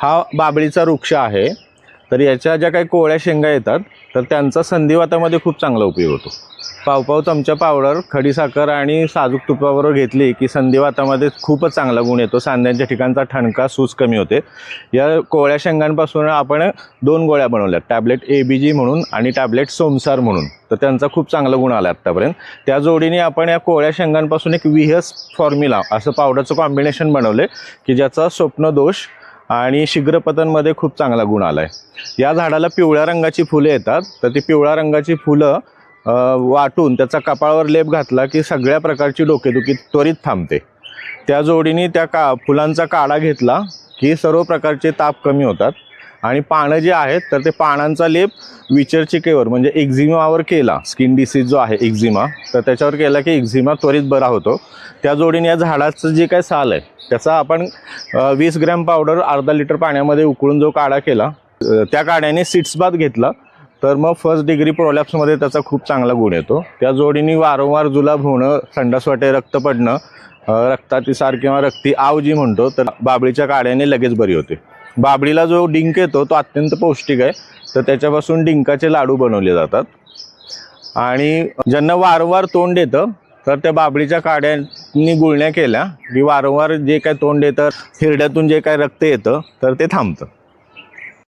हा बाबळीचा वृक्ष आहे। तर याच्या ज्या काही कोवळ्या शेंगा येतात तर त्यांचा संधिवातामध्ये खूप चांगला उपयोग होतो। पाव चमचा पावडर खडीसाखर आणि साजूक तुपाबरोबर घेतली की संधिवातामध्ये खूपच चांगला गुण येतो। सांध्यांच्या ठिकाणचा ठणका सूज कमी होते। या कोवळ्या शेंगांपासून आपण 2 गोळ्या बनवल्या, टॅबलेट ABG म्हणून आणि टॅबलेट सोमसार म्हणून। तर त्यांचा खूप चांगला गुण आला आतापर्यंत। त्या जोडीने आपण या कोवळ्या शेंगांपासून एक विहस फॉर्म्युला असं पावडरचं कॉम्बिनेशन बनवले की ज्याचा स्वप्नदोष आणि शीघ्रपतनमध्ये खूप चांगला गुण आला आहे। या झाडाला पिवळ्या रंगाची फुले येतात। तर ती पिवळ्या रंगाची फुलं वाटून त्याचा कपाळावर लेप घातला की सगळ्या प्रकारची डोकेदुखी त्वरित थांबते। त्या जोडीने त्या फुलांचा काढा घेतला की सर्व प्रकारचे ताप कमी होतात। आणि पानं जे आहेत तर ते पानांचा लेप विचरचिकेवर म्हणजे एक्झिमावर केला, स्किन डिसीज जो आहे एक्झिमा, तर त्याच्यावर केला की एक्झिमा त्वरित बरा होतो। त्या जोडीने या झाडाचं जे काही साल आहे त्याचा आपण 20 ग्रॅम पावडर अर्धा लिटर पाण्यामध्ये उकळून जो काढा केला, त्या काढ्याने सीड्स बाथ घेतला तर मग फर्स्ट डिग्री प्रोलॅप्समध्ये त्याचा खूप चांगला गुण येतो। त्या जोडीने वारंवार जुलाब होणं, संडासवाटे रक्त पडणं, रक्तातिसार किंवा रक्ती आव जी म्हणतो तर बाबळीच्या काढ्याने लगेच बरी होते। बाबळीला जो डिंक येतो तो अत्यंत पौष्टिक आहे। तर त्याच्यापासून डिंकाचे लाडू बनवले जातात। आणि ज्यांना वारंवार तोंड येतं तर त्या बाबळीच्या काड्यांनी गुळण्या केल्या की वारंवार जे काय तोंड येतं, हिरड्यातून जे काय रक्त येतं तर ते थांबतं।